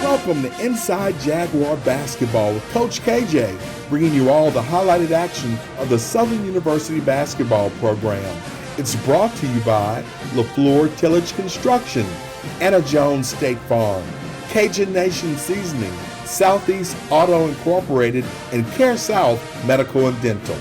Welcome to Inside Jaguar Basketball with Coach KJ, bringing you all the highlighted action of the Southern University basketball program. It's brought to you by LaFleur Tillage Construction, Anna Jones State Farm, Cajun Nation Seasoning, Southeast Auto Incorporated, and Care South Medical and Dental.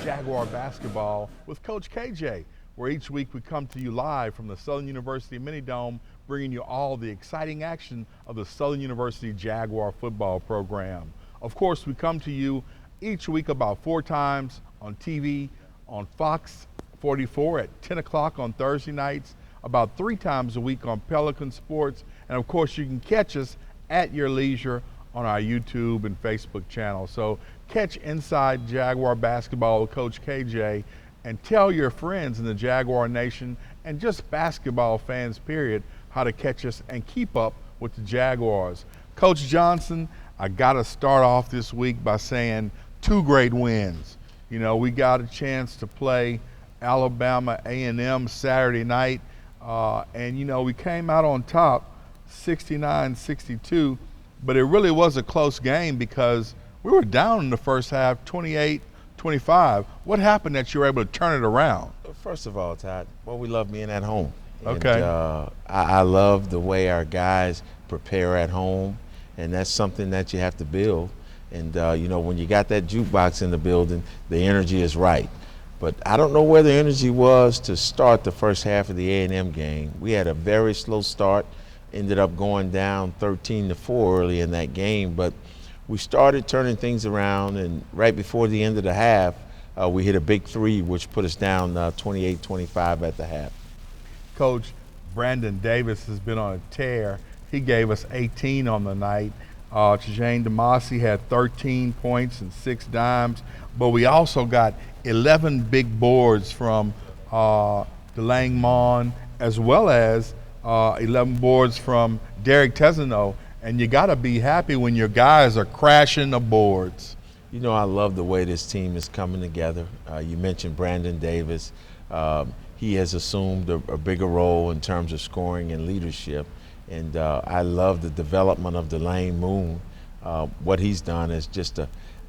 Jaguar Basketball with Coach KJ, where each week we come to you live from the Southern University Mini-Dome, bringing you all the exciting action of the Southern University Jaguar football program. Of course, we come to you each week about 4 times on TV, on Fox 44 at 10 o'clock on Thursday nights, about 3 times a week on Pelican Sports, and of course you can catch us at your leisure on our YouTube and Facebook channel. So catch Inside Jaguar Basketball with Coach KJ and tell your friends in the Jaguar Nation and just basketball fans, period, how to catch us and keep up with the Jaguars. Coach Johnson, I got to start off this week by saying 2 great wins. You know, we got a chance to play Alabama A&M Saturday night, and, you know, we came out on top 69-62. But it really was a close game because we were down in the first half, 28-25. What happened that you were able to turn it around? First of all, Todd, we love being at home. Okay. And, I love the way our guys prepare at home, and that's something that you have to build. And, you know, when you got that jukebox in the building, the energy is right. But I don't know where the energy was to start the first half of the A&M game. We had a very slow start. Ended up going down 13-4 early in that game, but we started turning things around, and right before the end of the half, we hit a big 3, which put us down 28-25 at the half. Coach, Brandon Davis has been on a tear. He gave us 18 on the night. Tajane DeMasi had 13 points and 6 dimes, but we also got 11 big boards from DeLang Mon, as well as 11 boards from Derek Tezano, and you got to be happy when your guys are crashing the boards. You know, I love the way this team is coming together. You mentioned Brandon Davis. He has assumed a bigger role in terms of scoring and leadership, and I love the development of DeLane Moon. What he's done is just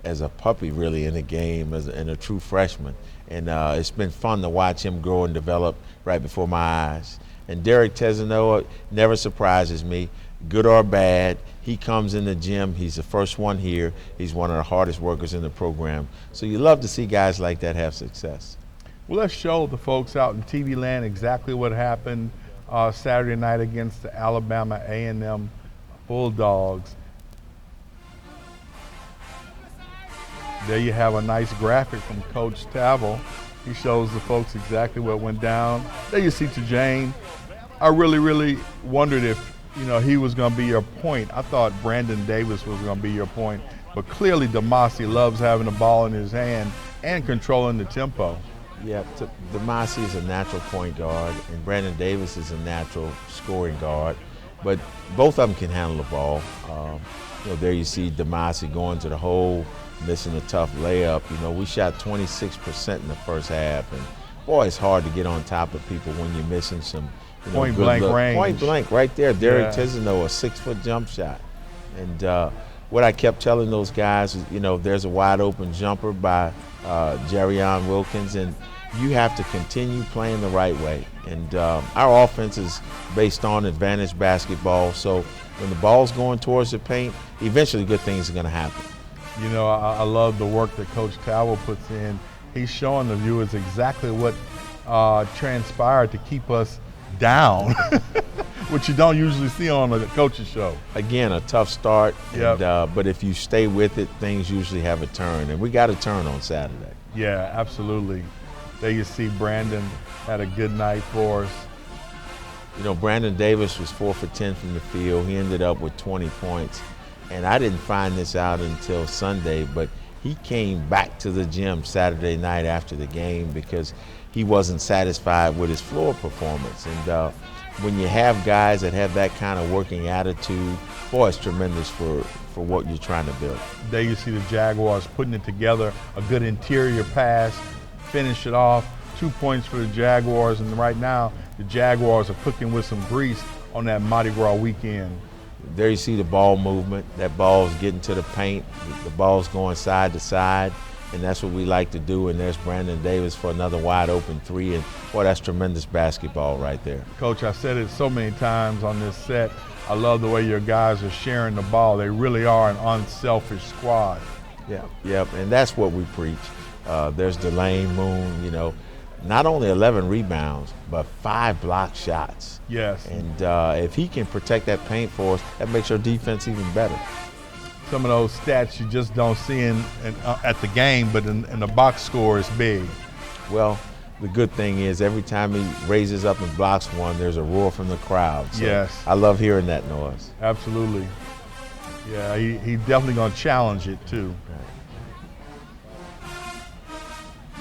as a puppy really in the game, and a true freshman, and it's been fun to watch him grow and develop right before my eyes. And Derek Tezano never surprises me, good or bad. He comes in the gym. He's the first one here. He's one of the hardest workers in the program. So you love to see guys like that have success. Well, let's show the folks out in TV land exactly what happened Saturday night against the Alabama A&M Bulldogs. There you have a nice graphic from Coach Tavel. He shows the folks exactly what went down. There you see Tajane. I really wondered if, you know, he was going to be your point. I thought Brandon Davis was going to be your point, but clearly DeMasi loves having the ball in his hand and controlling the tempo. Yeah, DeMasi is a natural point guard, and Brandon Davis is a natural scoring guard, but both of them can handle the ball. You know, there you see DeMasi going to the hole, missing a tough layup. You know, we shot 26% in the first half, and boy, it's hard to get on top of people when you're missing some, you know, point blank range. Point blank right there. Derek Tezano, a 6-foot jump shot. And what I kept telling those guys is, you know, there's a wide open jumper by Jerrion Wilkins, and you have to continue playing the right way. And our offense is based on advantage basketball, so when the ball's going towards the paint, eventually good things are going to happen. You know, I love the work that Coach Tavel puts in. He's showing the viewers exactly what transpired to keep us down, which you don't usually see on a coach's show. Again, a tough start, Yep. but if you stay with it, things usually have a turn, and we got a turn on Saturday. Yeah, absolutely. There you see Brandon had a good night for us. You know, Brandon Davis was 4 for 10 from the field. He ended up with 20 points, and I didn't find this out until Sunday, but he came back to the gym Saturday night after the game because he wasn't satisfied with his floor performance. And when you have guys that have that kind of working attitude, boy, it's tremendous for what you're trying to build. There you see the Jaguars putting it together, a good interior pass, finish it off, 2 points for the Jaguars, and right now the Jaguars are cooking with some grease on that Mardi Gras weekend. There you see the ball movement. That ball's getting to the paint. The ball's going side to side, and that's what we like to do. And there's Brandon Davis for another wide open three, and boy, that's tremendous basketball right there. Coach, I said it so many times on this set. I love the way your guys are sharing the ball. They really are an unselfish squad. Yep, and that's what we preach. There's Delane Moon, not only 11 rebounds, but 5 block shots. Yes. And if he can protect that paint for us, that makes our defense even better. Some of those stats you just don't see at the game, but in the box score is big. Well, the good thing is every time he raises up and blocks one, there's a roar from the crowd. So yes. I love hearing that noise. Absolutely. Yeah, he's definitely going to challenge it too. Right.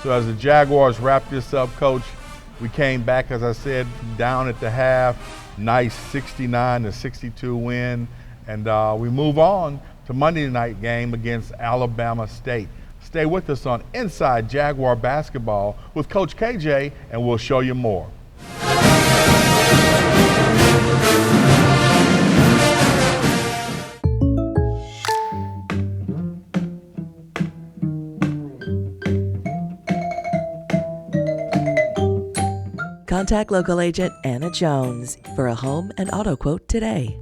So as the Jaguars wrap this up, Coach, we came back, as I said, down at the half. Nice 69-62 win. And we move on to Monday night game against Alabama State. Stay with us on Inside Jaguar Basketball with Coach KJ, and we'll show you more. Contact local agent Anna Jones for a home and auto quote today.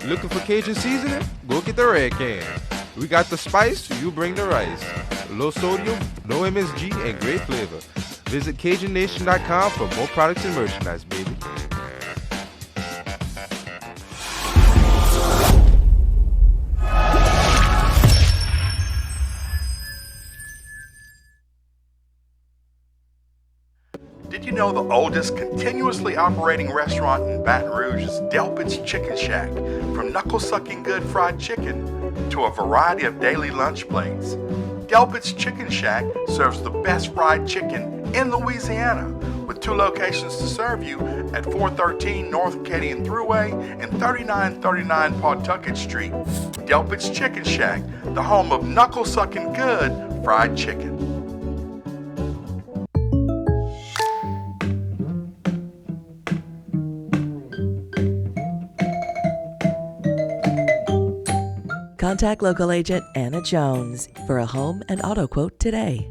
Looking for Cajun seasoning? Go get the red can. We got the spice, you bring the rice. Low sodium, no MSG, and great flavor. Visit CajunNation.com for more products and merchandise, baby. Did you know the oldest continuously operating restaurant in Baton Rouge is Delpit's Chicken Shack? From knuckle-sucking good fried chicken to a variety of daily lunch plates, Delpit's Chicken Shack serves the best fried chicken in Louisiana, with 2 locations to serve you at 413 North Acadian Thruway and 3939 Pawtucket Street. Delpit's Chicken Shack, the home of knuckle-sucking good fried chicken. Contact local agent Anna Jones for a home and auto quote today.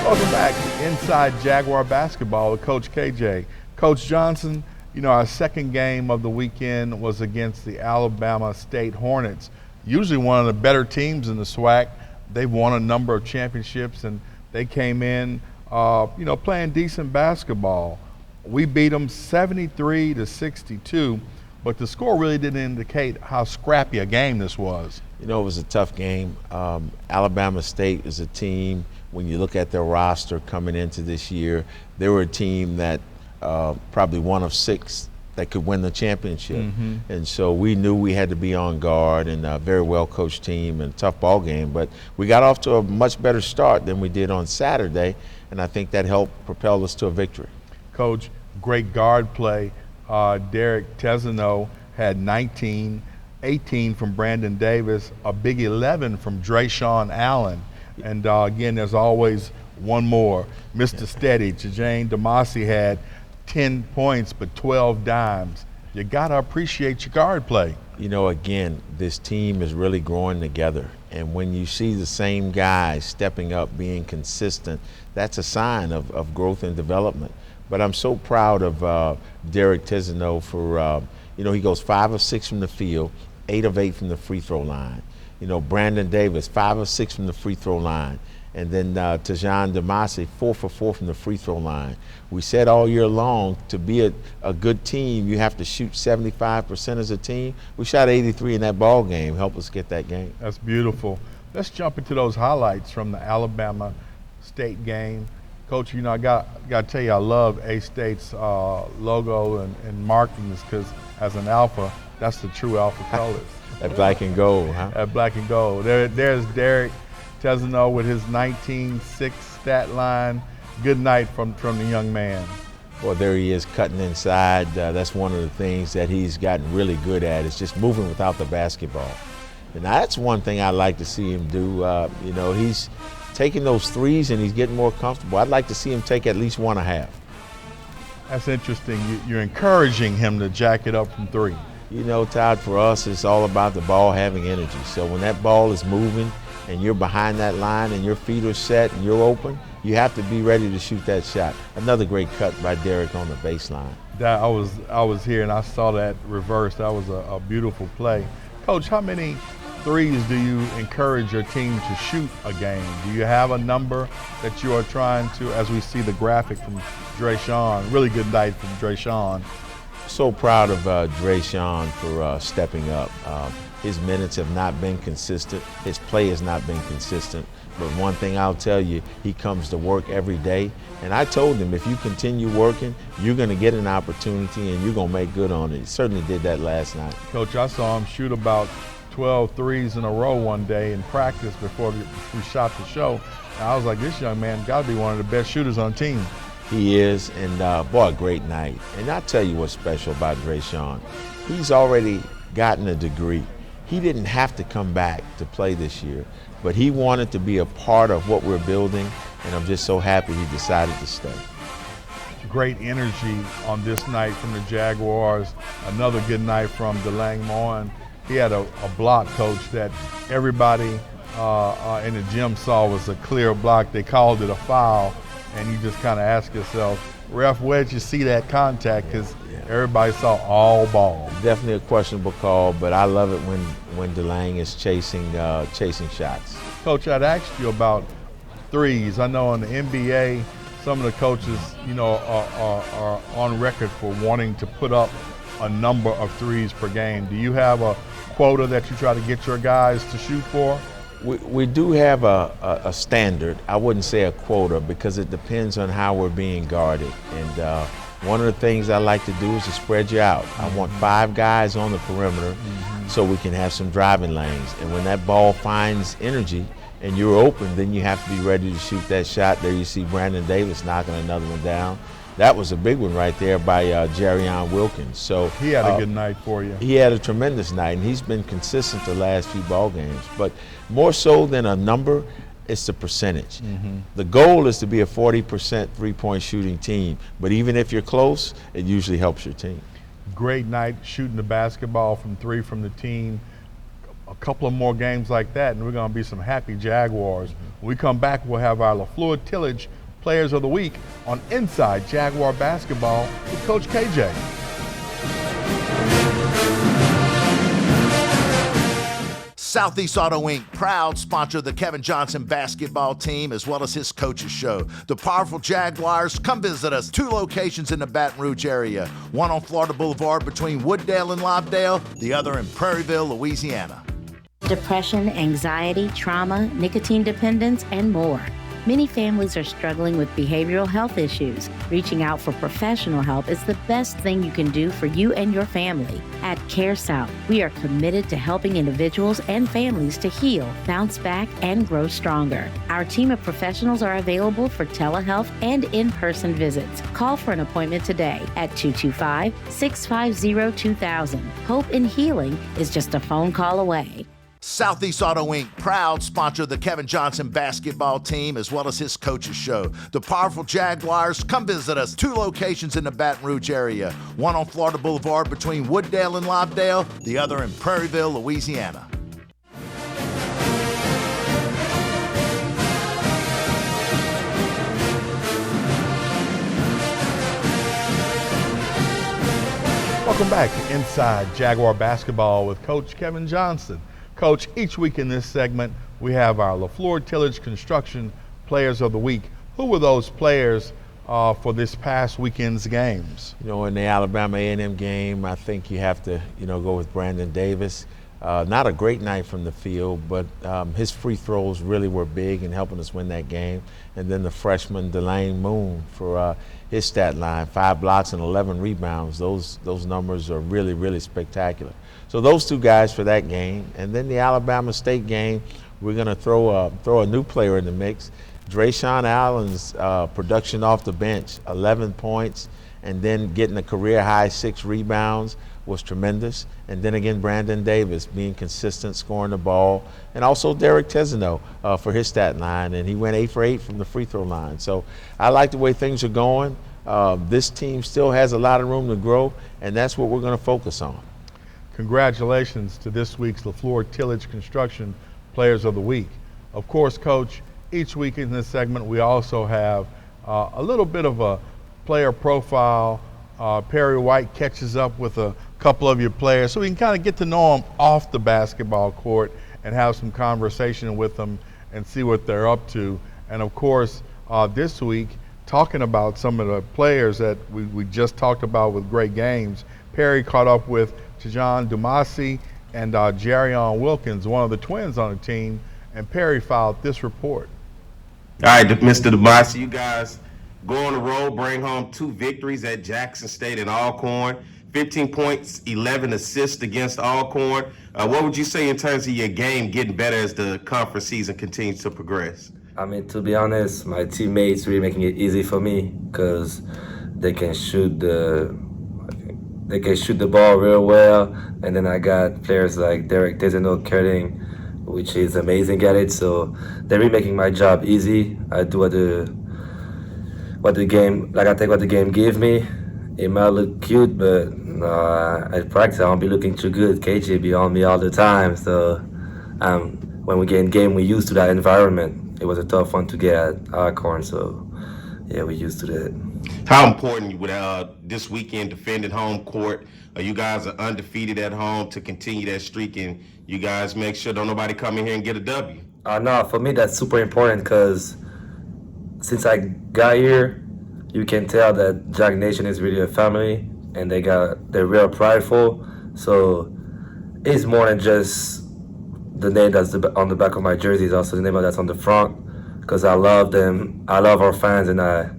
Welcome back to Inside Jaguar Basketball with Coach KJ. Coach Johnson, our second game of the weekend was against the Alabama State Hornets, usually one of the better teams in the SWAC. They've won a number of championships, and they came in, playing decent basketball. We beat them 73-62, but the score really didn't indicate how scrappy a game this was. It was a tough game. Alabama State is a team, when you look at their roster coming into this year, they were a team that probably one of 6 that could win the championship. Mm-hmm. And so we knew we had to be on guard, and a very well-coached team and a tough ball game. But we got off to a much better start than we did on Saturday, and I think that helped propel us to a victory. Coach, great guard play. Derek Tezano had 19, 18 from Brandon Davis, a big 11 from Drayshawn Allen. And again, there's always one more. Mr. Steady, Jajane Damasi had 10 points, but 12 dimes. You got to appreciate your guard play. Again, this team is really growing together. And when you see the same guys stepping up, being consistent, that's a sign of growth and development. But I'm so proud of Derek Tizano for, he goes 5 of 6 from the field, 8 of 8 from the free throw line. Brandon Davis, 5 of 6 from the free throw line. And then Tajan Damasi, 4 for 4 from the free throw line. We said all year long, to be a good team, you have to shoot 75% as a team. We shot 83 in that ball game. Help us get that game. That's beautiful. Let's jump into those highlights from the Alabama State game. Coach, I got to tell you, I love A-State's logo and markings, because as an Alpha, That's the true alpha colors. That black and gold, huh? At black and gold. There's Derek Tesano with his 19.6 stat line. Good night from the young man. Well, there he is cutting inside. That's one of the things that he's gotten really good at, is just moving without the basketball. And that's one thing I like to see him do. You know, he's taking those threes and he's getting more comfortable. I'd like to see him take at least 1.5. That's interesting. You're encouraging him to jack it up from three. You know, Todd, for us, it's all about the ball having energy. So when that ball is moving and you're behind that line and your feet are set and you're open, you have to be ready to shoot that shot. Another great cut by Derek on the baseline. That I was here and I saw that reverse. That was a beautiful play. Coach, how many threes do you encourage your team to shoot a game? Do you have a number that you are trying to, as we see the graphic from Drayshawn, really good night from Drayshawn. So proud of Drayshawn for stepping up. His minutes have not been consistent. His play has not been consistent. But one thing I'll tell you, he comes to work every day. And I told him, if you continue working, you're going to get an opportunity and you're going to make good on it. He certainly did that last night. Coach, I saw him shoot about 12 threes in a row one day in practice before we shot the show. And I was like, this young man got to be one of the best shooters on the team. He is, and boy, a great night. And I'll tell you what's special about Drayshawn. He's already gotten a degree. He didn't have to come back to play this year, but he wanted to be a part of what we're building, and I'm just so happy he decided to stay. Great energy on this night from the Jaguars. Another good night from DeLang Moen. He had a block, Coach, that everybody in the gym saw was a clear block. They called it a foul, and you just kind of ask yourself, ref, where'd you see that contact? Because everybody saw all ball. Definitely a questionable call, but I love it when DeLang is chasing shots. Coach, I'd asked you about threes. I know in the NBA, some of the coaches, you know, are on record for wanting to put up a number of threes per game. Do you have a quota that you try to get your guys to shoot for? We do have a standard. I wouldn't say a quota because it depends on how we're being guarded. And one of the things I like to do is to spread you out. I want 5 guys on the perimeter so we can have some driving lanes. And when that ball finds energy and you're open, then you have to be ready to shoot that shot. There you see Brandon Davis knocking another one down. That was a big one right there by Jarion Wilkins. So he had a good night for you. He had a tremendous night, and he's been consistent the last few ball games. But more so than a number, it's the percentage. The goal is to be a 40% three-point shooting team, but even if you're close, it usually helps your team. Great night shooting the basketball from three from the team. A couple of more games like that, and we're going to be some happy Jaguars. When we come back, we'll have our LaFleur Tillage Players of the Week on Inside Jaguar Basketball with Coach KJ. Southeast Auto Inc., proud sponsor of the Kevin Johnson basketball team as well as his coaches show. The powerful Jaguars, come visit us. 2 locations in the Baton Rouge area. One on Florida Boulevard between Wooddale and Lobdale, the other in Prairieville, Louisiana. Depression, anxiety, trauma, nicotine dependence, and more. Many families are struggling with behavioral health issues. Reaching out for professional help is the best thing you can do for you and your family. At Care South, we are committed to helping individuals and families to heal, bounce back, and grow stronger. Our team of professionals are available for telehealth and in-person visits. Call for an appointment today at 225-650-2000. Hope and healing is just a phone call away. Southeast Auto Inc., proud sponsor of the Kevin Johnson basketball team as well as his coaches show. The powerful Jaguars, come visit us. 2 locations in the Baton Rouge area. One on Florida Boulevard between Wooddale and Lobdale, the other in Prairieville, Louisiana. Welcome back to Inside Jaguar Basketball with Coach Kevin Johnson. Coach, each week in this segment, we have our LaFleur Tillage Construction Players of the Week. Who were those players for this past weekend's games? You know, in the Alabama A&M game, I think you have to, go with Brandon Davis. Not a great night from the field, but his free throws really were big in helping us win that game. And then the freshman Delane Moon for his stat line, 5 blocks and 11 rebounds. Those numbers are really, really spectacular. So those 2 guys for that game. And then the Alabama State game, we're going to throw a new player in the mix. Drayshawn Allen's production off the bench, 11 points, and then getting a career-high 6 rebounds was tremendous. And then again, Brandon Davis being consistent, scoring the ball. And also Derek Tesano for his stat line, and he went 8 for 8 from the free throw line. So I like the way things are going. This team still has a lot of room to grow, and that's what we're going to focus on. Congratulations to this week's LaFleur Tillage Construction Players of the Week. Of course, Coach, each week in this segment we also have a little bit of a player profile. Perry White catches up with a couple of your players so we can kind of get to know them off the basketball court and have some conversation with them and see what they're up to. And of course, this week, talking about some of the players that we just talked about with great games, Perry caught up with Tejan Dumasi and Jarion Wilkins, one of the twins on the team, and Perry filed this report. All right, Mr. Dumasi, you guys go on the road, bring home 2 victories at Jackson State and Alcorn, 15 points, 11 assists against Alcorn. What would you say in terms of your game getting better as the conference season continues to progress? I mean, to be honest, my teammates really making it easy for me because they can shoot the ball real well. And then I got players like Derek Tesano Kerting, which is amazing at it. So they're really making my job easy. I do what the game gave me. It might look cute, but at practice I won't be looking too good. KJ be on me all the time, so when we get in game, we used to that environment. It was a tough one to get at Alcorn, so yeah, we used to that. How important with this weekend defending home court? You guys are undefeated at home to continue that streak, and you guys make sure don't nobody come in here and get a W. No, for me that's super important because since I got here, you can tell that Jag Nation is really a family, and they're real prideful. So it's more than just the name that's on the back of my jersey. It's also the name that's on the front, because I love them. I love our fans, and I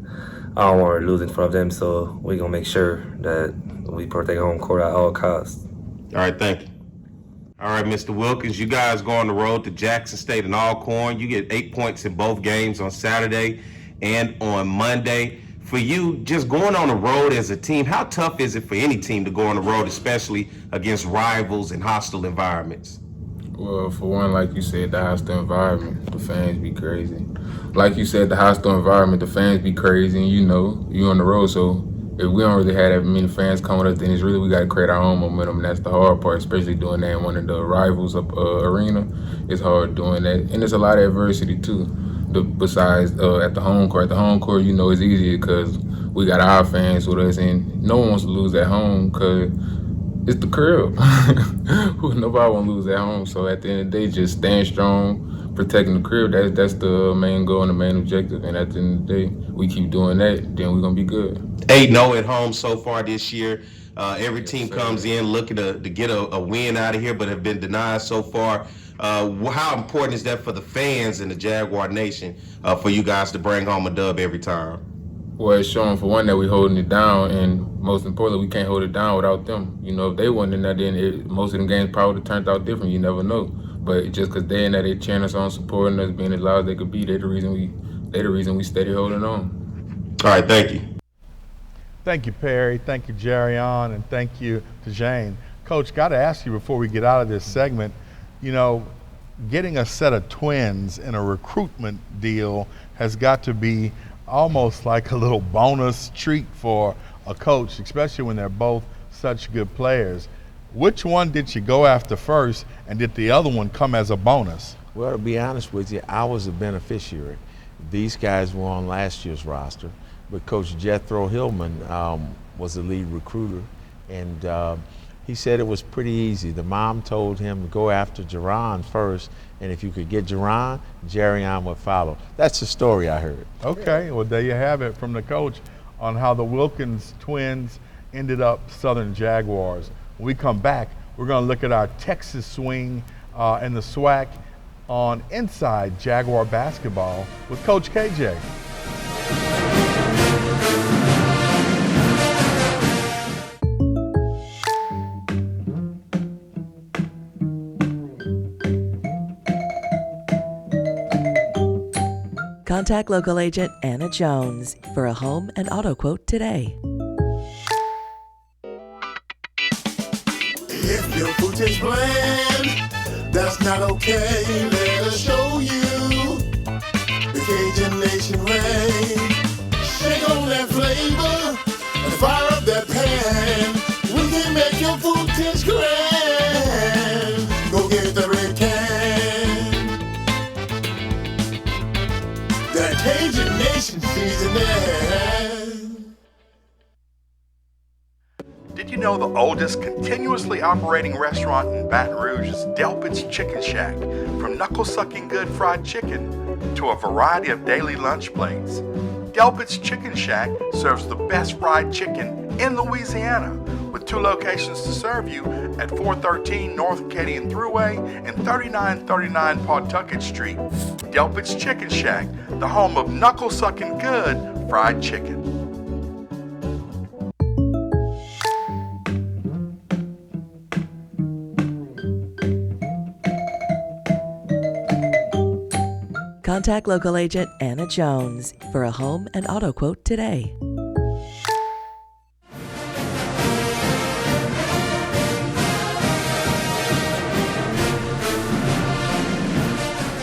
don't want to lose in front of them. So we're gonna make sure that we protect home court at all costs. All right, thank you. All right, Mr. Wilkins, you guys go on the road to Jackson State and Alcorn. You get 8 points in both games on Saturday and on Monday. For you, just going on the road as a team, how tough is it for any team to go on the road, especially against rivals and hostile environments? Well, for one, like you said, the hostile environment, the fans be crazy. Like you said, the hostile environment, the fans be crazy, and you on the road, so if we don't really have that many fans coming up, then it's really we got to create our own momentum, and that's the hard part, especially doing that in one of the rivals arena. It's hard doing that, and there's a lot of adversity too. Besides at the home court, it's easier because we got our fans with us, and no one wants to lose at home because it's the crib. Nobody want to lose at home. So at the end of the day, just stand strong, protecting the crib. That's the main goal and the main objective. And at the end of the day, we keep doing that, then we're gonna be good. 8-0 at home so far this year. Every team comes in looking to get a win out of here, but have been denied so far. How important is that for the fans in the Jaguar Nation for you guys to bring home a dub every time? Well, it's showing for one that we're holding it down, and most importantly, we can't hold it down without them. If they wasn't in that, then most of the games probably would have turned out different. You never know. But just because they're in there, they cheering us on, supporting us, being as loud as they could be, they're the reason we steady holding on. All right, thank you. Thank you, Perry. Thank you, Jarion, and thank you to Jane. Coach, got to ask you before we get out of this segment, getting a set of twins in a recruitment deal has got to be almost like a little bonus treat for a coach, especially when they're both such good players. Which one did you go after first, and did the other one come as a bonus? Well, to be honest with you, I was a beneficiary. These guys were on last year's roster, but Coach Jethro Hillman was the lead recruiter, and he said it was pretty easy. The mom told him to go after Jerron first, and if you could get Jerron, Jarion would follow. That's the story I heard. Okay, well, there you have it from the coach on how the Wilkins twins ended up Southern Jaguars. When we come back, We're going to look at our Texas swing and the SWAC on Inside Jaguar Basketball with Coach KJ. Contact local agent Anna Jones for a home and auto quote today. If your food tastes bland, that's not okay. Let us show you the Cajun Nation way. Shake on that flavor and fire up that pan. We can make your food taste grand. Go get the red can. That Cajun Nation seasoning. Did you know the oldest continuously operating restaurant in Baton Rouge is Delpit's Chicken Shack? From knuckle-sucking good fried chicken to a variety of daily lunch plates, Delpit's Chicken Shack serves the best fried chicken in Louisiana, with 2 locations to serve you at 413 North Acadian Thruway and 3939 Pawtucket Street. Delpit's Chicken Shack, the home of knuckle-sucking good fried chicken. Contact local agent Anna Jones for a home and auto quote today.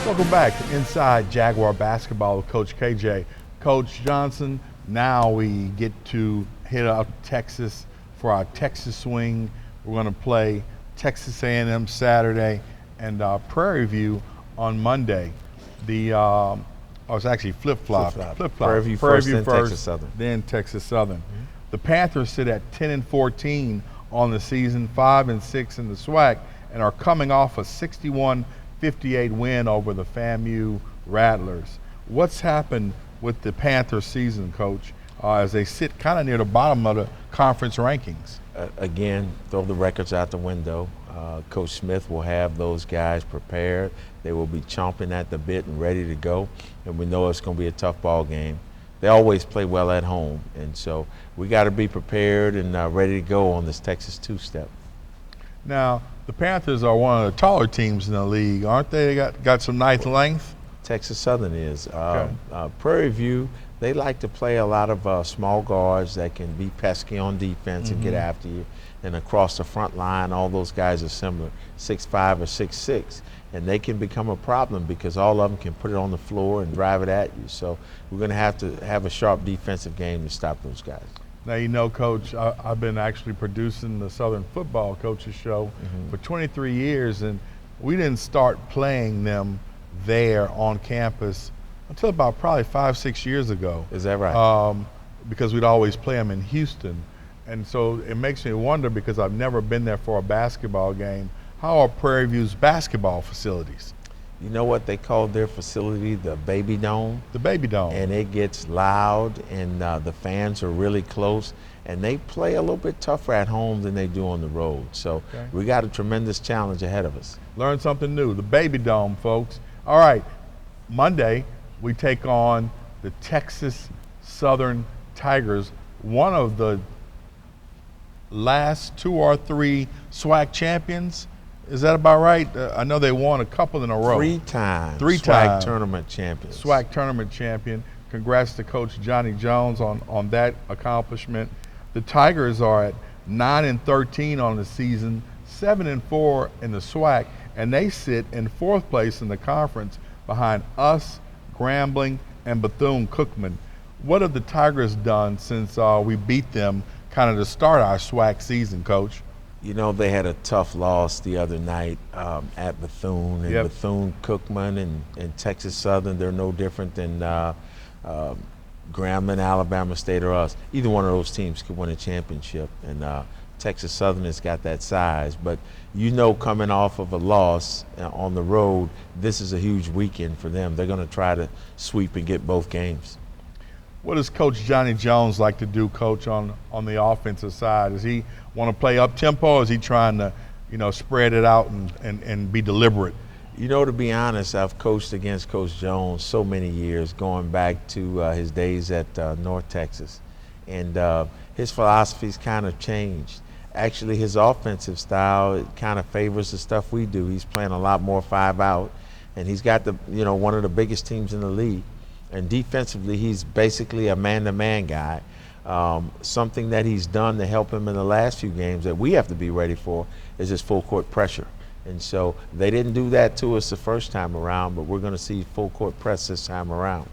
Welcome back to Inside Jaguar Basketball with Coach KJ. Coach Johnson, now we get to hit up Texas for our Texas swing. We're going to play Texas A&M Saturday and Prairie View on Monday. It's actually flip-flop. Prairie View first, then Texas Southern. Then Texas Southern. The Panthers sit at 10-14 on the season, 5-6 in the SWAC, and are coming off a 61-58 win over the FAMU Rattlers. What's happened with the Panthers season, Coach, as they sit kind of near the bottom of the conference rankings? Again, throw the records out the window. Coach Smith will have those guys prepared. They will be chomping at the bit and ready to go, and we know it's going to be a tough ball game. They always play well at home, and so we got to be prepared and ready to go on this Texas two-step. Now, the Panthers are one of the taller teams in the league, aren't they? They got some nice length. Texas Southern is. Prairie View, they like to play a lot of small guards that can be pesky on defense and get after you. And across the front line, all those guys are similar, 6'5" or 6'6", and they can become a problem because all of them can put it on the floor and drive it at you. So we're going to have a sharp defensive game to stop those guys. Now, you know, Coach, I've been actually producing the Southern Football Coaches Show for 23 years, and we didn't start playing them there on campus until about probably 5-6 years ago. Is that right? Because we'd always play them in Houston. And so it makes me wonder, because I've never been there for a basketball game, how are Prairie View's basketball facilities? You know what they call their facility? The Baby Dome. The Baby Dome. And it gets loud, and the fans are really close, and they play a little bit tougher at home than they do on the road. So we got a tremendous challenge ahead of us. Learn something new, the Baby Dome, folks. All right, Monday we take on the Texas Southern Tigers, one of the last 2 or 3 SWAC champions. Is that about right? I know they won a couple in a row. 3 times. SWAC tournament champions. SWAC tournament champion. Congrats to Coach Johnny Jones on that accomplishment. The Tigers are at 9-13 on the season, 7-4 in the SWAC, and they sit in 4th place in the conference behind us, Grambling, and Bethune-Cookman. What have the Tigers done since we beat them kind of to start our SWAC season, Coach? You know, they had a tough loss the other night at Bethune, and Bethune-Cookman and Texas Southern, they're no different than Grambling, Alabama State, or us. Either one of those teams could win a championship, and Texas Southern has got that size. But you know, coming off of a loss on the road, this is a huge weekend for them. They're going to try to sweep and get both games. What does Coach Johnny Jones like to do, Coach, on the offensive side? Does he want to play up tempo, or is he trying to, spread it out and be deliberate? You know, to be honest, I've coached against Coach Jones so many years, going back to his days at North Texas. And his philosophy's kind of changed. Actually, his offensive style, it kind of favors the stuff we do. He's playing a lot more 5-out, and he's got one of the biggest teams in the league. And defensively, he's basically a man-to-man guy. Something that he's done to help him in the last few games that we have to be ready for is his full court pressure. And so they didn't do that to us the first time around, but we're going to see full court press this time around.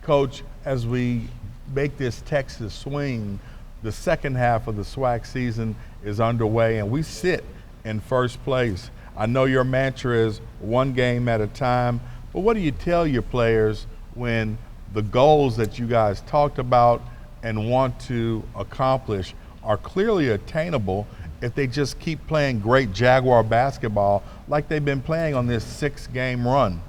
Coach, as we make this Texas swing, the second half of the SWAC season is underway, and we sit in first place. I know your mantra is one game at a time, but what do you tell your players when the goals that you guys talked about and want to accomplish are clearly attainable if they just keep playing great Jaguar basketball like they've been playing on this 6-game run?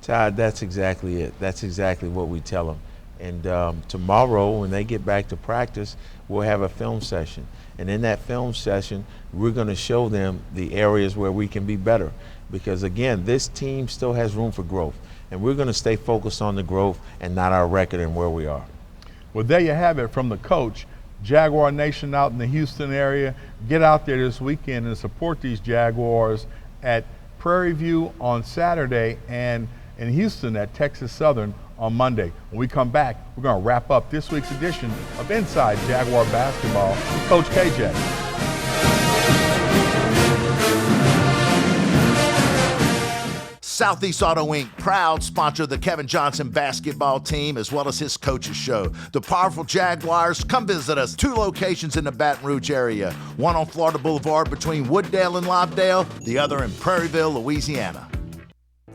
Todd, that's exactly it. That's exactly what we tell them. And tomorrow, when they get back to practice, we'll have a film session. And in that film session, we're going to show them the areas where we can be better. Because again, this team still has room for growth. And we're going to stay focused on the growth and not our record and where we are. Well, there you have it from the coach. Jaguar Nation out in the Houston area, get out there this weekend and support these Jaguars at Prairie View on Saturday and in Houston at Texas Southern on Monday. When we come back, we're going to wrap up this week's edition of Inside Jaguar Basketball with Coach KJ. Southeast Auto Inc., proud sponsor of the Kevin Johnson basketball team as well as his coaches show. The powerful Jaguars, come visit us. 2 locations in the Baton Rouge area. One on Florida Boulevard between Wooddale and Lobdale, the other in Prairieville, Louisiana.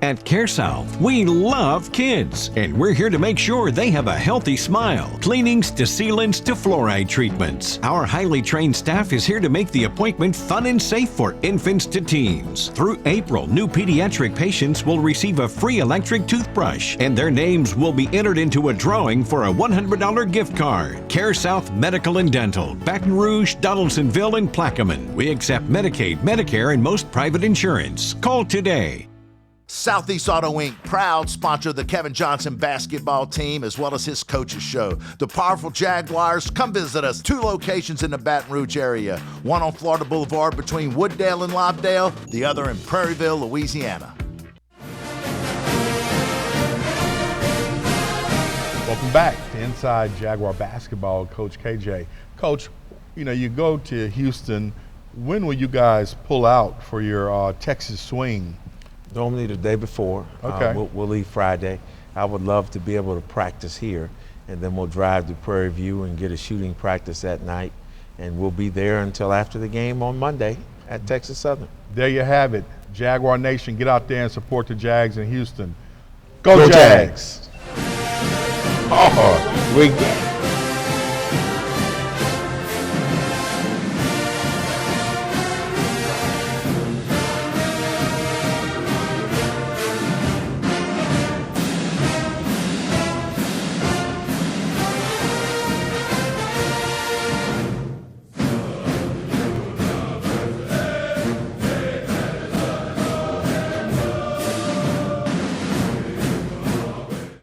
At CareSouth, we love kids, and we're here to make sure they have a healthy smile. Cleanings to sealants to fluoride treatments. Our highly trained staff is here to make the appointment fun and safe for infants to teens. Through April, new pediatric patients will receive a free electric toothbrush, and their names will be entered into a drawing for a $100 gift card. CareSouth Medical and Dental, Baton Rouge, Donaldsonville, and Plaquemine. We accept Medicaid, Medicare, and most private insurance. Call today. Southeast Auto Inc., proud sponsor of the Kevin Johnson basketball team as well as his coaches show. The powerful Jaguars, come visit us. 2 locations in the Baton Rouge area. One on Florida Boulevard between Wooddale and Lobdale, the other in Prairieville, Louisiana. Welcome back to Inside Jaguar Basketball, Coach KJ. Coach, you go to Houston. When will you guys pull out for your Texas swing? Normally the day before. Okay. We'll leave Friday. I would love to be able to practice here, and then we'll drive to Prairie View and get a shooting practice that night, and we'll be there until after the game on Monday at Texas Southern. There you have it. Jaguar Nation, get out there and support the Jags in Houston. Go Jags! Oh, we